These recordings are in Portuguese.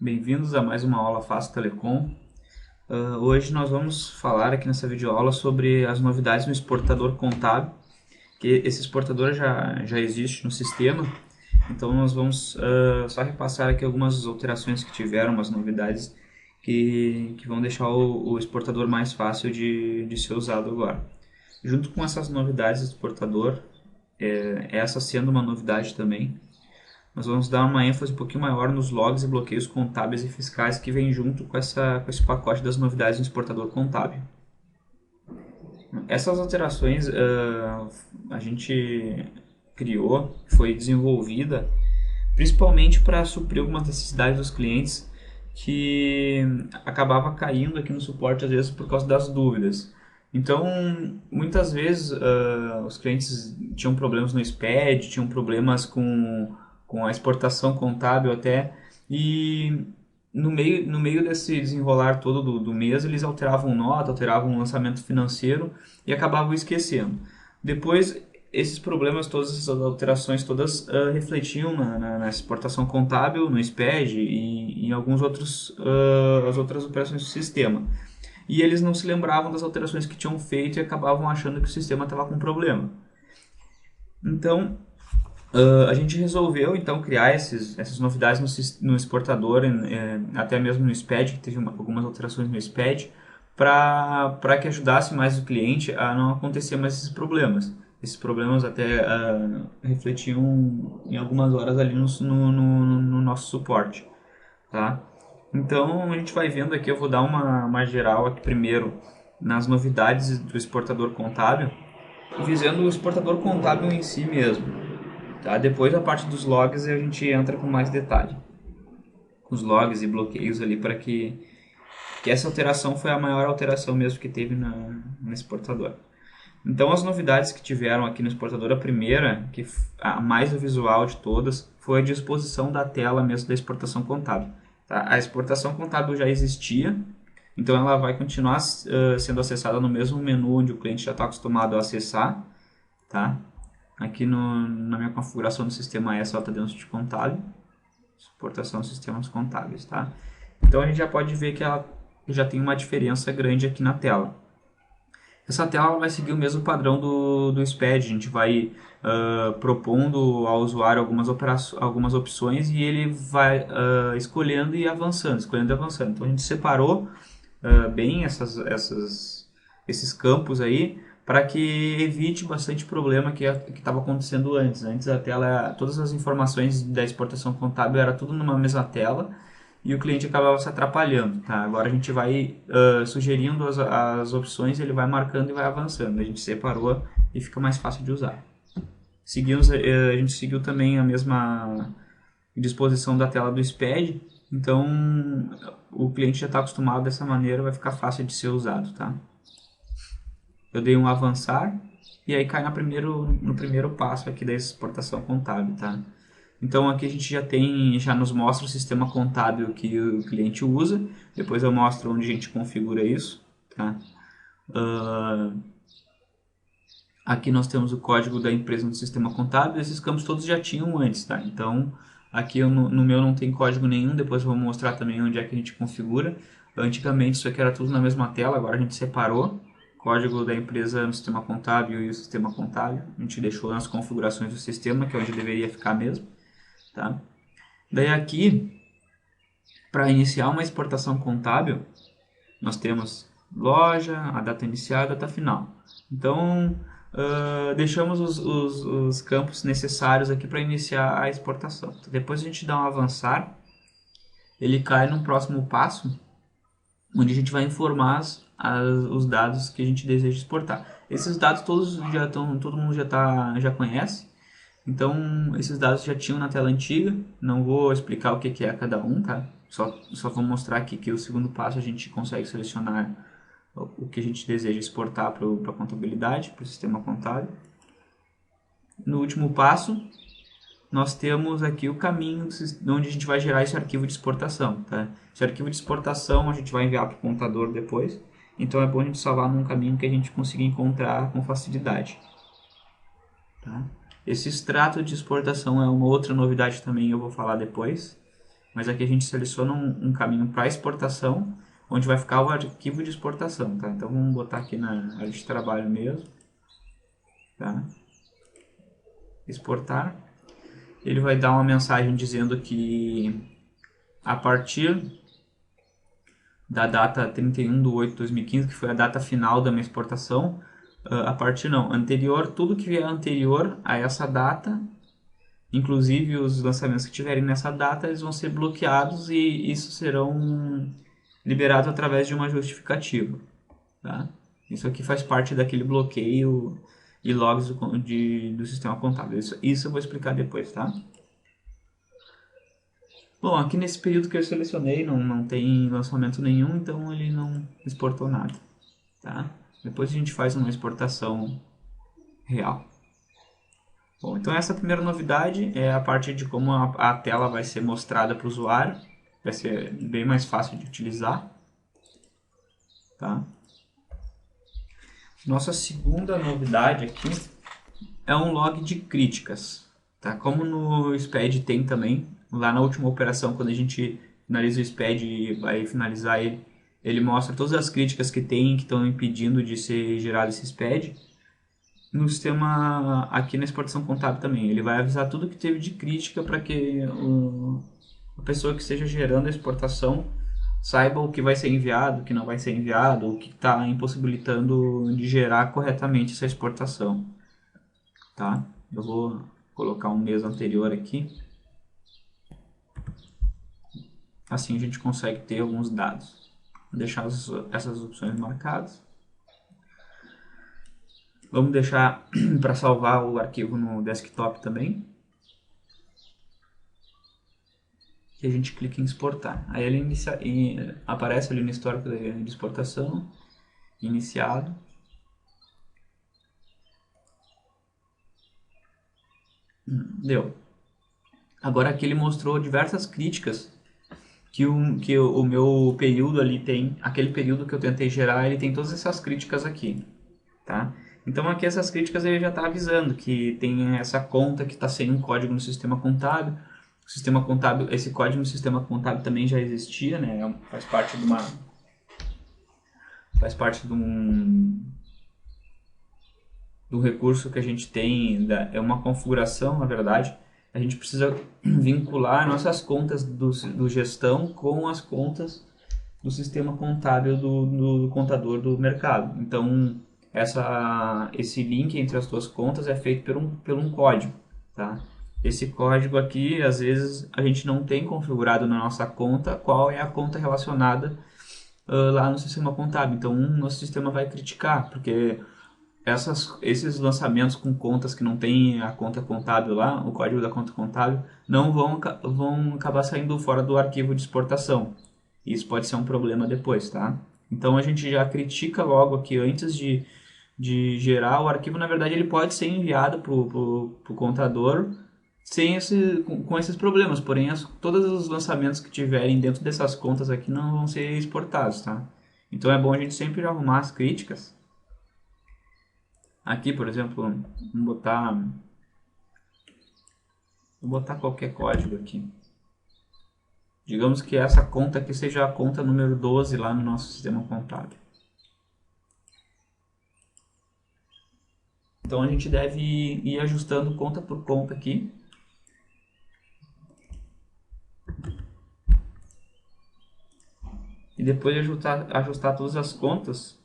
Bem-vindos a mais uma aula Fácil Telecom. Hoje nós vamos falar aqui nessa videoaula sobre as novidades no exportador contábil, que esse exportador já existe no sistema, então nós vamos só repassar aqui algumas alterações que tiveram, umas novidades que vão deixar o exportador mais fácil de ser usado agora. Junto com essas novidades do exportador, essa sendo uma novidade também, nós vamos dar uma ênfase um pouquinho maior nos logs e bloqueios contábeis e fiscais que vem junto com esse pacote das novidades do exportador contábil. Essas alterações a gente criou, foi desenvolvida principalmente para suprir algumas necessidades dos clientes que acabava caindo aqui no suporte às vezes por causa das dúvidas. Então, muitas vezes os clientes tinham problemas no SPED, tinham problemas com a exportação contábil até, e no meio desse desenrolar todo do mês, eles alteravam nota, alteravam o lançamento financeiro e acabavam esquecendo. Depois, esses problemas, todas essas alterações todas refletiam na exportação contábil, no SPED e em alguns outros, as outras operações do sistema. E eles não se lembravam das alterações que tinham feito e acabavam achando que o sistema estava com problema. Então, a gente resolveu então criar essas novidades no exportador, até mesmo no SPED, que teve algumas alterações no SPED, para que ajudasse mais o cliente a não acontecer mais esses problemas. Esses problemas até refletiam em algumas horas ali no nosso suporte. Tá? Então a gente vai vendo aqui, eu vou dar uma geral aqui primeiro nas novidades do exportador contábil, visando o exportador contábil em si mesmo. Tá? Depois a parte dos logs a gente entra com mais detalhe. Os logs e bloqueios ali para que essa alteração foi a maior alteração mesmo que teve no exportador. Então as novidades que tiveram aqui no exportador, a primeira, que a mais visual de todas, foi a disposição da tela mesmo da exportação contábil. Tá? A exportação contábil já existia, então ela vai continuar sendo acessada no mesmo menu onde o cliente já está acostumado a acessar. Tá? Aqui na minha configuração do sistema essa está dentro de contábil, exportação de sistemas contábeis. Tá? Então a gente já pode ver que ela já tem uma diferença grande aqui na tela. Essa tela vai seguir o mesmo padrão do SPED. A gente vai propondo ao usuário algumas opções e ele vai escolhendo e avançando, escolhendo e avançando. Então a gente separou bem esses campos aí para que evite bastante problema que estava acontecendo antes. Antes a tela, todas as informações da exportação contábil era tudo numa mesma tela e o cliente acabava se atrapalhando. Tá? Agora a gente vai sugerindo as opções, ele vai marcando e vai avançando. A gente separou e fica mais fácil de usar. A gente seguiu também a mesma disposição da tela do SPED, então o cliente já está acostumado dessa maneira, vai ficar fácil de ser usado. Tá? Eu dei um avançar e aí cai no primeiro passo aqui da exportação contábil. Tá? Então aqui a gente já nos mostra o sistema contábil que o cliente usa. Depois eu mostro onde a gente configura isso. Tá? Aqui nós temos o código da empresa no sistema contábil. Esses campos todos já tinham antes. Tá? Então aqui no meu não tem código nenhum. Depois eu vou mostrar também onde é que a gente configura. Antigamente isso aqui era tudo na mesma tela. Agora a gente separou código da empresa no sistema contábil e o sistema contábil. A gente deixou nas configurações do sistema, que é onde deveria ficar mesmo. Tá? Daí aqui, para iniciar uma exportação contábil, nós temos loja, a data inicial e a data final. Então, deixamos os campos necessários aqui para iniciar a exportação. Então, depois a gente dá um avançar, ele cai no próximo passo, onde a gente vai informar os dados que a gente deseja exportar. Esses dados todos todo mundo já conhece. Então, esses dados já tinham na tela antiga, não vou explicar o que é cada um, tá? Só vou mostrar aqui que o segundo passo a gente consegue selecionar o que a gente deseja exportar para a contabilidade, para o sistema contábil. No último passo, nós temos aqui o caminho onde a gente vai gerar esse arquivo de exportação, tá? Esse arquivo de exportação a gente vai enviar para o contador depois, então é bom a gente salvar num caminho que a gente consiga encontrar com facilidade. Tá? Esse extrato de exportação é uma outra novidade também, eu vou falar depois. mas aqui a gente seleciona um caminho para exportação, onde vai ficar o arquivo de exportação, tá? Então vamos botar aqui na área de trabalho mesmo, tá? Exportar. Ele vai dar uma mensagem dizendo que a partir da data 31/8/2015, que foi a data final da minha exportação, a partir não, anterior, tudo que vier anterior a essa data, inclusive os lançamentos que tiverem nessa data, eles vão ser bloqueados e isso serão liberados através de uma justificativa, tá? Isso aqui faz parte daquele bloqueio e logs do sistema contábil. Isso eu vou explicar depois, tá? Bom, aqui nesse período que eu selecionei não tem lançamento nenhum, então ele não exportou nada, tá? Depois a gente faz uma exportação real. Bom, então essa primeira novidade é a parte de como a tela vai ser mostrada para o usuário. Vai ser bem mais fácil de utilizar, tá? Nossa segunda novidade aqui é um log de críticas, tá? Como no SPED tem também, lá na última operação, quando a gente finaliza o SPED e vai finalizar ele, ele mostra todas as críticas que tem, que estão impedindo de ser gerado esse SPED. No sistema, aqui na exportação contábil também, ele vai avisar tudo que teve de crítica para que a pessoa que esteja gerando a exportação saiba o que vai ser enviado, o que não vai ser enviado, o que está impossibilitando de gerar corretamente essa exportação, tá? Eu vou colocar um mês anterior aqui, assim a gente consegue ter alguns dados. Vou deixar essas opções marcadas. Vamos deixar para salvar o arquivo no desktop também. E a gente clica em exportar. Aí ele aparece ali no histórico de exportação, iniciado. Deu. Agora aqui ele mostrou diversas críticas que o meu período ali tem, aquele período que eu tentei gerar, ele tem todas essas críticas aqui, tá? Então aqui essas críticas ele já está avisando que tem essa conta que está sem um código no sistema contábil. O sistema contábil, esse código no sistema contábil também já existia, né? Faz parte do recurso que a gente tem, é uma configuração, na verdade. A gente precisa vincular nossas contas do gestão com as contas do sistema contábil do contador do mercado. Então, esse link entre as duas contas é feito por um código, tá? Esse código aqui, às vezes, a gente não tem configurado na nossa conta qual é a conta relacionada lá no sistema contábil. Então, nosso sistema vai criticar, porque esses lançamentos com contas que não tem a conta contábil lá, o código da conta contábil, não vão acabar saindo fora do arquivo de exportação. Isso pode ser um problema depois, tá? Então a gente já critica logo aqui antes de gerar o arquivo. Na verdade, ele pode ser enviado para o contador com esses problemas. Porém, todos os lançamentos que tiverem dentro dessas contas aqui não vão ser exportados, tá? Então é bom a gente sempre arrumar as críticas. Aqui, por exemplo, vou botar qualquer código aqui. Digamos que essa conta aqui seja a conta número 12 lá no nosso sistema contábil. Então a gente deve ir ajustando conta por conta aqui. E depois de ajustar todas as contas,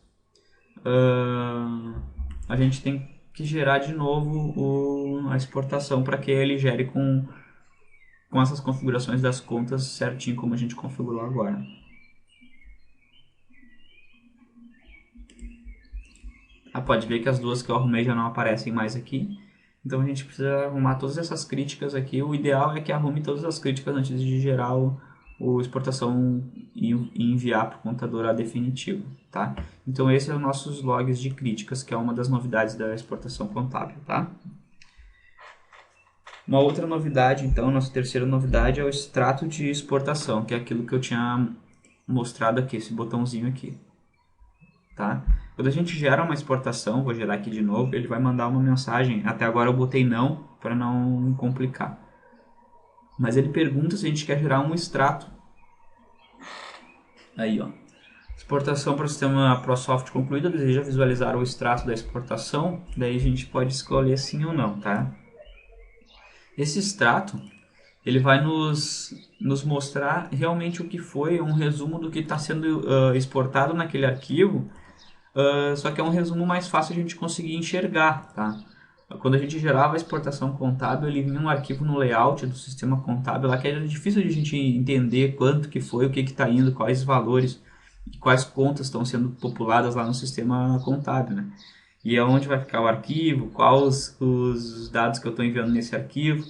a gente tem que gerar de novo a exportação para que ele gere com essas configurações das contas certinho como a gente configurou agora. Pode ver que as duas que eu arrumei já não aparecem mais aqui. Então a gente precisa arrumar todas essas críticas aqui. O ideal é que arrume todas as críticas antes de gerar o exportação e enviar para o contador a definitivo, tá? Então esse é os nossos logs de críticas, que é uma das novidades da exportação contábil, tá? Uma outra novidade, então, nossa terceira novidade é o extrato de exportação, que é aquilo que eu tinha mostrado aqui, esse botãozinho aqui, tá? Quando a gente gera uma exportação, vou gerar aqui de novo, ele vai mandar uma mensagem. Até agora eu botei não, para não complicar. mas ele pergunta se a gente quer gerar um extrato. Aí, ó. Exportação para o sistema ProSoft concluída, deseja visualizar o extrato da exportação, daí a gente pode escolher sim ou não, tá? Esse extrato, ele vai nos mostrar realmente o que foi, um resumo do que está sendo exportado naquele arquivo, só que é um resumo mais fácil de a gente conseguir enxergar, tá? Quando a gente gerava a exportação contábil, ele vinha um arquivo no layout do sistema contábil lá que era difícil de a gente entender quanto que foi, o que está indo, quais valores e quais contas estão sendo populadas lá no sistema contábil, né? E é onde vai ficar o arquivo, quais os dados que eu estou enviando nesse arquivo.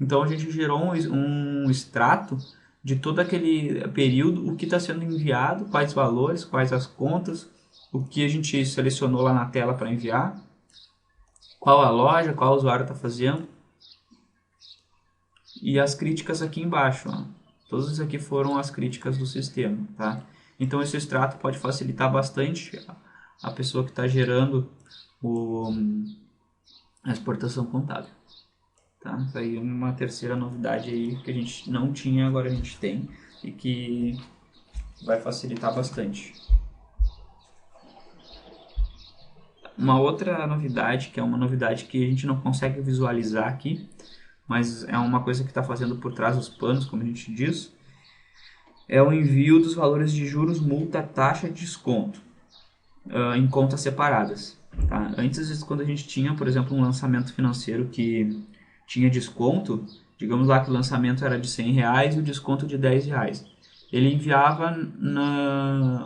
Então a gente gerou um extrato de todo aquele período, o que está sendo enviado, quais valores, quais as contas, o que a gente selecionou lá na tela para enviar, qual a loja, qual o usuário está fazendo, e as críticas aqui embaixo. Ó. Todas isso aqui foram as críticas do sistema. Tá? Então esse extrato pode facilitar bastante a pessoa que está gerando a exportação contábil. Tá? Isso aí é uma terceira novidade aí que a gente não tinha, agora a gente tem e que vai facilitar bastante. Uma outra novidade, que é uma novidade que a gente não consegue visualizar aqui, mas é uma coisa que está fazendo por trás dos panos, como a gente diz, é o envio dos valores de juros, multa, taxa e desconto em contas separadas. Tá? Antes, quando a gente tinha, por exemplo, um lançamento financeiro que tinha desconto, digamos lá que o lançamento era de R$100 e o desconto de R$10. Ele enviava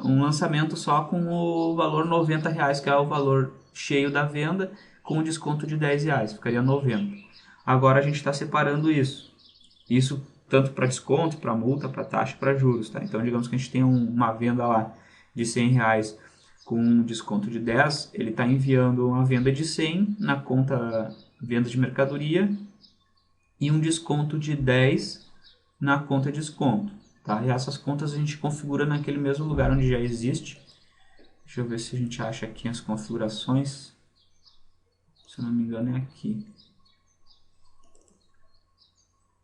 um lançamento só com o valor R$90, que é o valor cheio da venda, com o desconto de R$10, ficaria 90. Agora a gente está separando isso. Isso tanto para desconto, para multa, para taxa, para juros. Tá? Então, digamos que a gente tem uma venda lá de R$100 com um desconto de 10, ele está enviando uma venda de 100 na conta venda de mercadoria e um desconto de 10 na conta desconto. Tá? E essas contas a gente configura naquele mesmo lugar onde já existe. Deixa eu ver se a gente acha aqui as configurações. Se eu não me engano é aqui.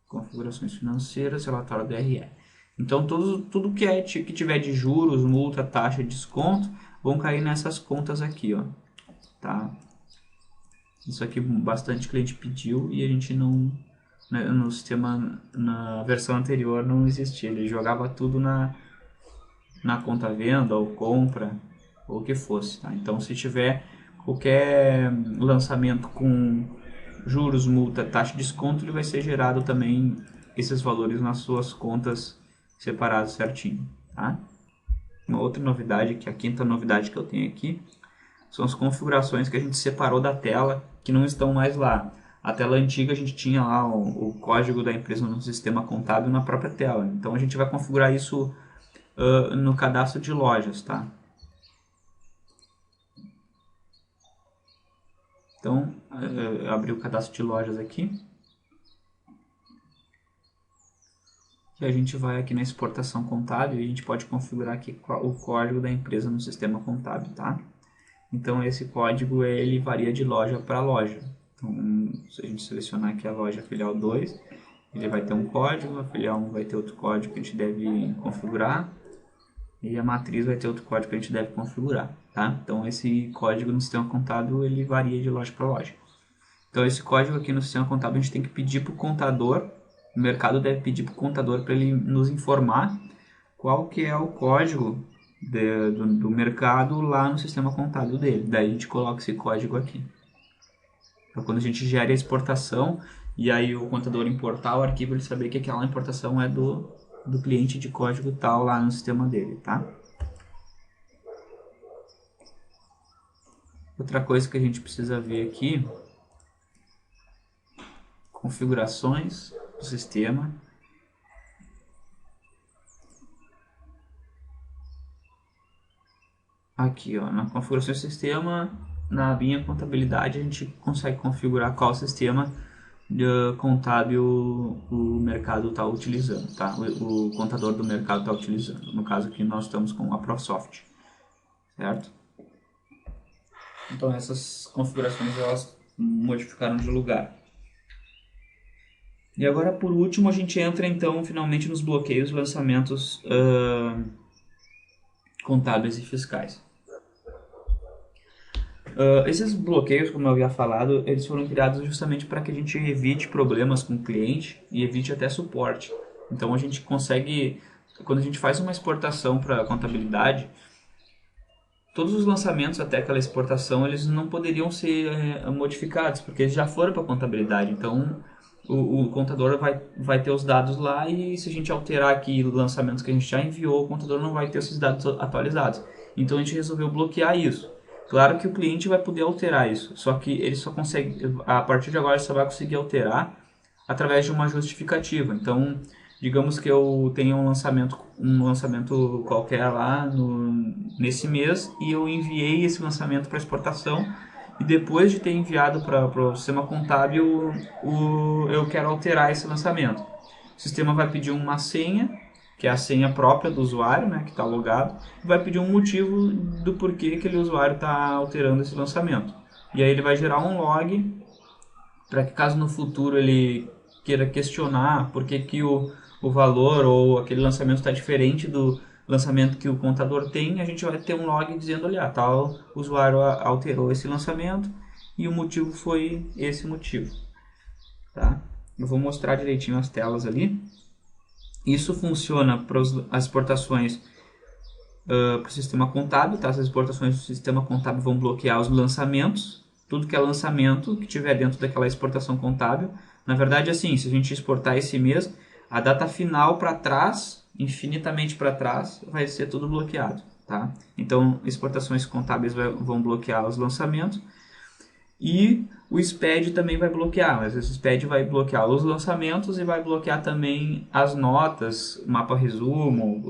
Configurações financeiras, relatório DRE. Então tudo que tiver de juros, multa, taxa, desconto, vão cair nessas contas aqui, ó. Tá? Isso aqui bastante cliente pediu e a gente não, no sistema, na versão anterior não existia. Ele jogava tudo na conta venda ou compra ou o que fosse. Tá? Então se tiver qualquer lançamento com juros, multa, taxa de desconto, ele vai ser gerado também esses valores nas suas contas separados certinho. Tá? Uma outra novidade, que é a quinta novidade que eu tenho aqui, são as configurações que a gente separou da tela, que não estão mais lá. A tela antiga a gente tinha lá o código da empresa no sistema contábil na própria tela. Então a gente vai configurar isso no cadastro de lojas, tá? Então, abri o cadastro de lojas aqui. E a gente vai aqui na exportação contábil e a gente pode configurar aqui o código da empresa no sistema contábil, tá? Então esse código ele varia de loja para loja. Então, se a gente selecionar aqui a loja filial 2, ele vai ter um código, a filial 1 vai ter outro código que a gente deve configurar e a matriz vai ter outro código que a gente deve configurar, tá? Então esse código no sistema contábil ele varia de loja para loja. Então esse código aqui no sistema contábil a gente tem que pedir para o contador, o mercado deve pedir para o contador para ele nos informar qual que é o código do mercado lá no sistema contábil dele. Daí a gente coloca esse código aqui. Então quando a gente gera a exportação e aí o contador importar o arquivo, ele saber que aquela importação é do cliente de código tal lá no sistema dele, tá? Outra coisa que a gente precisa ver aqui, configurações do sistema. Aqui, ó, na configuração do sistema, na abinha contabilidade, a gente consegue configurar qual sistema contábil o mercado está utilizando, tá? O contador do mercado está utilizando. No caso aqui nós estamos com a ProSoft, certo? Então essas configurações elas modificaram de lugar. E agora, por último, a gente entra então finalmente nos bloqueios e lançamentos contábeis e fiscais. Esses bloqueios, como eu havia falado, eles foram criados justamente para que a gente evite problemas com o cliente e evite até suporte. Então a gente consegue, quando a gente faz uma exportação para a contabilidade, todos os lançamentos até aquela exportação eles não poderiam ser modificados, porque eles já foram para a contabilidade. Então o contador vai ter os dados lá e se a gente alterar aqui lançamentos que a gente já enviou, o contador não vai ter esses dados atualizados. Então a gente resolveu bloquear isso. Claro que o cliente vai poder alterar isso, só que ele só consegue, a partir de agora, ele só vai conseguir alterar através de uma justificativa. Então, digamos que eu tenha um lançamento qualquer lá nesse mês e eu enviei esse lançamento para exportação e depois de ter enviado para o sistema contábil, eu quero alterar esse lançamento. O sistema vai pedir uma senha, que é a senha própria do usuário, né, que está logado, e vai pedir um motivo do porquê que aquele usuário está alterando esse lançamento. E aí ele vai gerar um log para que caso no futuro ele queira questionar por que, que o valor ou aquele lançamento está diferente do lançamento que o contador tem, a gente vai ter um log dizendo, olha, tal usuário alterou esse lançamento e o motivo foi esse motivo. Tá? Eu vou mostrar direitinho as telas ali. Isso funciona para as exportações para o sistema contábil, tá? As exportações do sistema contábil vão bloquear os lançamentos, tudo que é lançamento que tiver dentro daquela exportação contábil. Na verdade, assim, se a gente exportar esse mês, a data final para trás, infinitamente para trás, vai ser tudo bloqueado, tá? Então, exportações contábeis vão bloquear os lançamentos e o SPED também vai bloquear, mas esse SPED vai bloquear os lançamentos e vai bloquear também as notas, mapa resumo,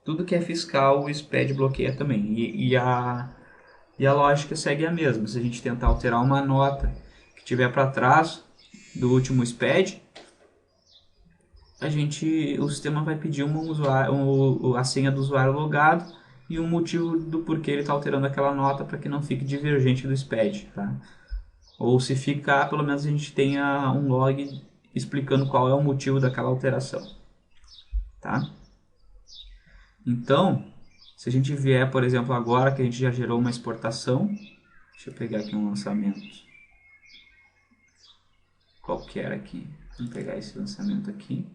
tudo que é fiscal, o SPED bloqueia também. E a lógica segue a mesma. Se a gente tentar alterar uma nota que tiver para trás do último SPED, o sistema vai pedir a senha do usuário logado e o motivo do porquê ele está alterando aquela nota para que não fique divergente do SPED. Tá? Ou se ficar, pelo menos a gente tenha um log explicando qual é o motivo daquela alteração. Tá? Então, se a gente vier, por exemplo, agora que a gente já gerou uma exportação, deixa eu pegar aqui um lançamento qualquer aqui. Vamos pegar esse lançamento aqui.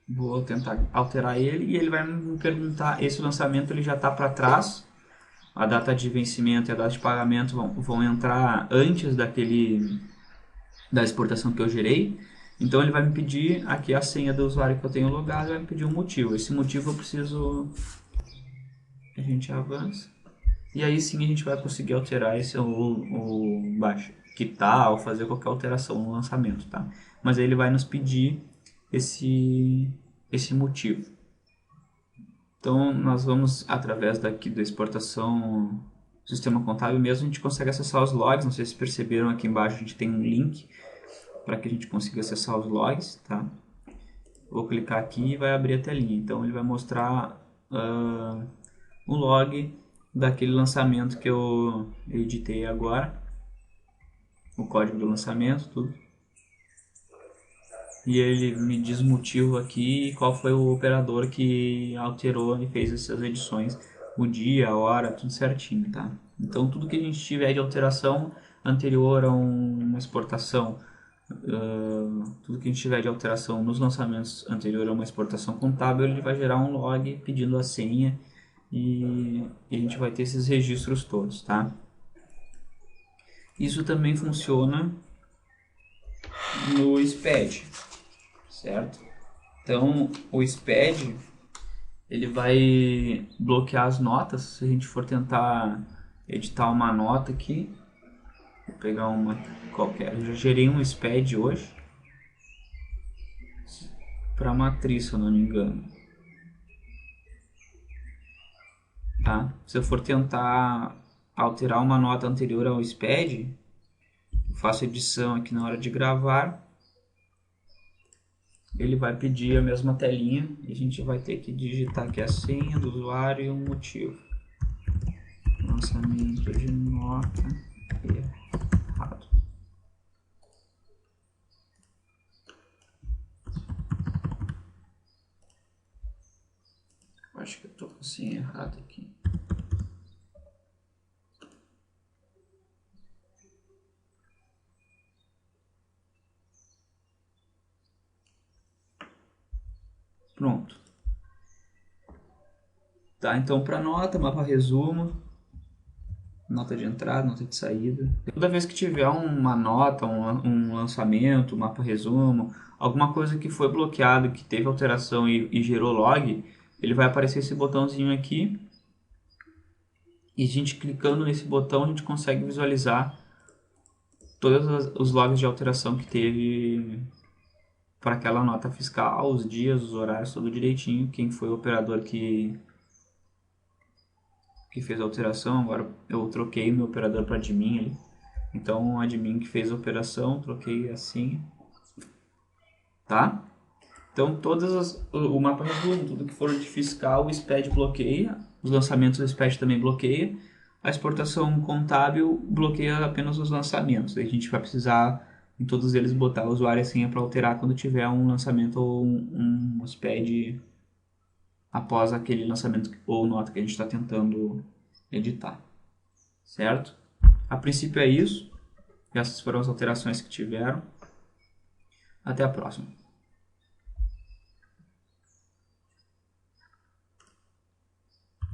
Vou tentar alterar ele e ele vai me perguntar, esse lançamento ele já está para trás, a data de vencimento e a data de pagamento vão entrar antes da exportação que eu gerei. Então ele vai me pedir aqui a senha do usuário que eu tenho logado, vai me pedir um motivo. Esse motivo eu preciso... A gente avança. E aí sim a gente vai conseguir alterar esse quitar ou fazer qualquer alteração no lançamento, tá? Mas aí ele vai nos pedir esse motivo. Então nós vamos através daqui da exportação do sistema contábil mesmo, a gente consegue acessar os logs. Não sei se perceberam, aqui embaixo a gente tem um link para que a gente consiga acessar os logs, tá? Vou clicar aqui e vai abrir a telinha. Então ele vai mostrar o log daquele lançamento que eu editei agora, o código do lançamento, tudo. E ele me diz o motivo aqui e qual foi o operador que alterou e fez essas edições, o dia, a hora, tudo certinho, tá? Então tudo que a gente tiver de alteração anterior a uma exportação, tudo que a gente tiver de alteração nos lançamentos anterior a uma exportação contábil, ele vai gerar um log pedindo a senha e a gente vai ter esses registros todos, tá? Isso também funciona no SPED, certo? Então, o SPED ele vai bloquear as notas. Se a gente for tentar editar uma nota aqui, vou pegar uma qualquer. Eu já gerei um SPED hoje para matriz, se eu não me engano. Tá? Se eu for tentar alterar uma nota anterior ao SPED, eu faço edição aqui na hora de gravar, ele vai pedir a mesma telinha e a gente vai ter que digitar aqui a senha do usuário e um motivo. lançamento de nota errado. Acho que eu tô com o senha errado aqui. Pronto. Tá, então para nota, mapa resumo, nota de entrada, nota de saída. Toda vez que tiver uma nota, um lançamento, mapa resumo, alguma coisa que foi bloqueado, que teve alteração e gerou log, ele vai aparecer esse botãozinho aqui. E a gente clicando nesse botão, a gente consegue visualizar todos os logs de alteração que teve para aquela nota fiscal, os dias, os horários, tudo direitinho, quem foi o operador que fez a alteração. Agora eu troquei meu operador para admin ali. Então o admin que fez a operação, troquei assim, tá? Então o mapa resumo, tudo que for de fiscal, o SPED bloqueia, os lançamentos o SPED também bloqueia, a exportação contábil bloqueia apenas os lançamentos. Aí a gente vai precisar em todos eles botar o usuário e senha para alterar quando tiver um lançamento ou um SPED após aquele lançamento ou nota que a gente está tentando editar, certo? A princípio é isso. Essas foram as alterações que tiveram. Até a próxima.